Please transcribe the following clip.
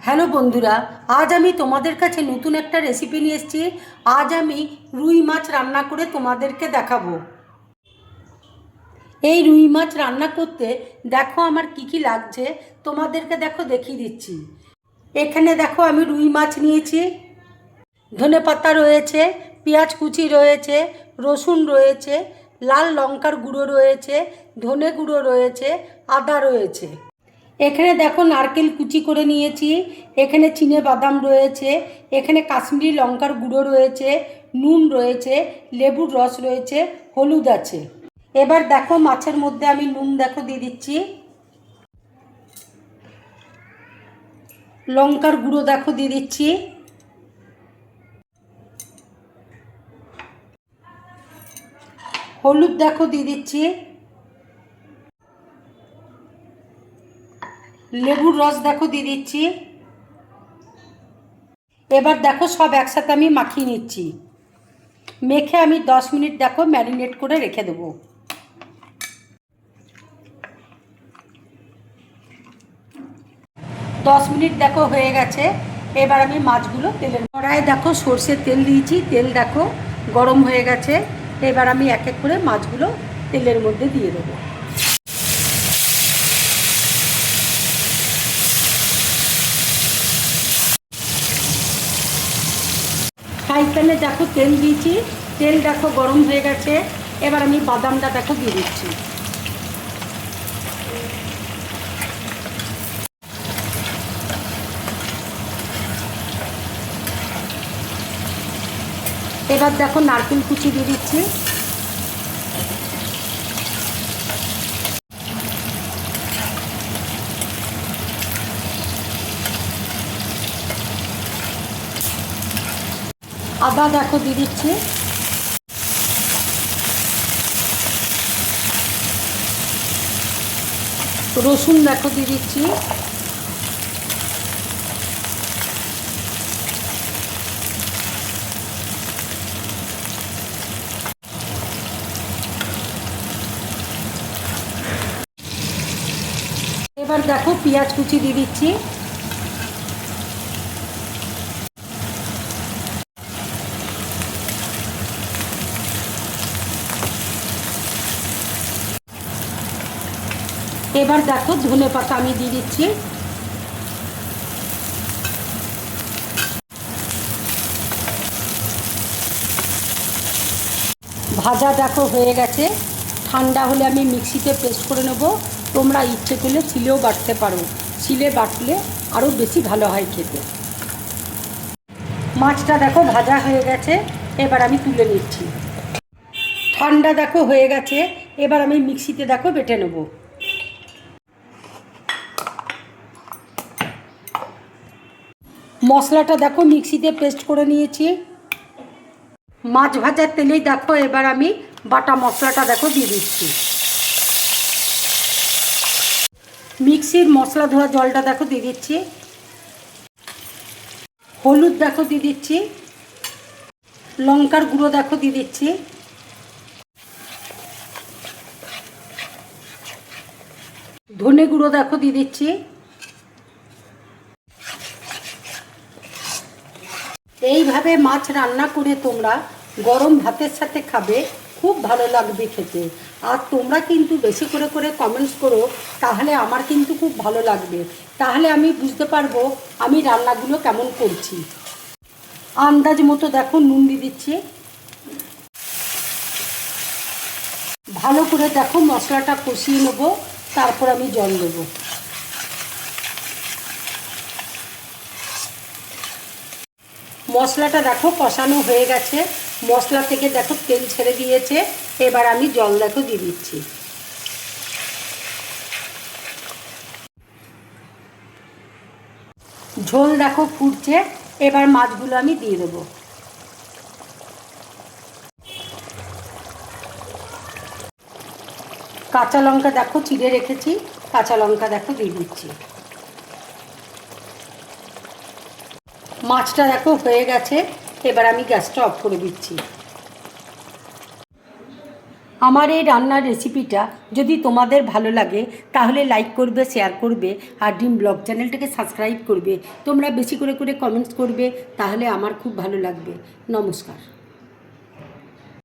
Hello বন্ধুরা, আজ আমি তোমাদের কাছে নতুন একটা রেসিপি নিয়ে এসেছি। আজ আমি রুই মাছ রান্না করে তোমাদেরকে দেখাবো। এই রুই মাছ রান্না করতে দেখো আমার কি কি লাগছে, তোমাদেরকে দেখো দেখিয়ে দিচ্ছি। এখানে দেখো আমি রুই মাছ নিয়েছি, ধনেপাতা রয়েছে, পেঁয়াজ কুচি রয়েছে, রসুন রয়েছে, লাল লঙ্কার গুঁড়ো রয়েছে, ধনে গুঁড়ো রয়েছে, আদা রয়েছে। এখানে দেখো নারকেল কুচি করে নিয়েছি, এখানে চিনে বাদাম রয়েছে, এখানে কাশ্মীরি লঙ্কার গুঁড়ো রয়েছে, নুন রয়েছে, লেবুর রস রয়েছে, হলুদ আছে। এবার দেখো মাছের মধ্যে আমি নুন দেখো দিয়ে দিচ্ছি, লঙ্কার গুঁড়ো দেখো দিয়ে দিচ্ছি, হলুদ দেখো দিয়ে দিচ্ছি, লেবুর রস দেখো দিয়ে দিচ্ছি। এবার দেখো সব একসাথে আমি মাখিয়ে নিচ্ছি, মেখে আমি 10 মিনিট দেখো ম্যারিনেট করে রেখে দেবো। 10 মিনিট দেখো হয়ে গেছে। এবার আমি মাছগুলো তেলের কড়াইয়ে দেখো সর্ষের তেল দিয়েছি, তেল দেখো গরম হয়ে গেছে। এবার আমি এক এক করে মাছগুলো তেলের মধ্যে দিয়ে দেবো। ফ্রাই প্যানে দেখো তেল দিয়েছি, তেল দেখো গরম হয়ে গেছে। এবার আমি বাদামটা দেখো দিয়ে দিচ্ছি। এবার দেখো নারকেল কুচি দিয়ে দিচ্ছি, আদা দেখো দিয়ে দিচ্ছি, রসুন দেখো দিয়ে দিচ্ছি, এবার দেখো পেঁয়াজ কুচি দিয়ে দিচ্ছি, এবার দেখো ধনে পাতা আমি দিয়ে দিচ্ছি, ভাজা দেখো হয়ে গেছে। ঠান্ডা হলে আমি মিক্সিতে পেস্ট করে নেব, তোমরা ইচ্ছে করলে শিলেও বাটতে পারো, শিলে বাটলে আরও বেশি ভালো হয় খেতে। মাছটা দেখো ভাজা হয়ে গেছে, এবার আমি তুলে নিচ্ছি। ঠান্ডা দেখো হয়ে গেছে, এবার আমি মিক্সিতে দেখো বেটে নেব। মশলাটা দেখো মিক্সিতে পেস্ট করে নিয়েছি। মাছ ভাজার তেলেই দেখো এবার আমি বাটা মশলাটা দেখো দিয়ে দিচ্ছি। মিক্সির মশলা ধোয়া জলটা দেখো দিয়ে দিচ্ছি, হলুদ দেখো দিয়ে দিচ্ছি, লঙ্কার গুঁড়ো দেখো দিয়ে দিচ্ছি, ধনে গুঁড়ো দেখো দিয়ে দিচ্ছি। এইভাবে মাছ রান্না করে তোমরা গরম ভাতের সাথে খাবে, খুব ভালো লাগবে খেতে। আর তোমরা কিন্তু বেশি করে করে কমেন্টস করো, তাহলে আমার কিন্তু খুব ভালো লাগবে, তাহলে আমি বুঝতে পারবো আমি রান্নাগুলো কেমন করছি। আন্দাজ মতো দেখো নুন দিয়ে দিচ্ছি, ভালো করে দেখো মশলাটা কষিয়ে নেবো, তারপর আমি জল দেবো। মশলাটা দেখো কষানো হয়ে গেছে, মশলা থেকে দেখো তেল ছেড়ে দিয়েছে। এবার আমি জল দেখো দিয়ে দিচ্ছি। ঝোল দেখো ফুটছে, এবার মাছগুলো আমি দিয়ে দেবো। কাঁচা লঙ্কা দেখো চিড়ে রেখেছি, কাঁচা লঙ্কা দেখো দিয়ে দিচ্ছি। মাছটা দেখো হয়ে গেছে, এবার আমি গ্যাসটা অফ করে দিচ্ছি। আমার এই রান্নার রেসিপিটা যদি তোমাদের ভালো লাগে তাহলে লাইক করবে, শেয়ার করবে আর ড্রিম ব্লগ চ্যানেলটাকে সাবস্ক্রাইব করবে। তোমরা বেশি করে কমেন্টস করবে, তাহলে আমার খুব ভালো লাগবে। নমস্কার।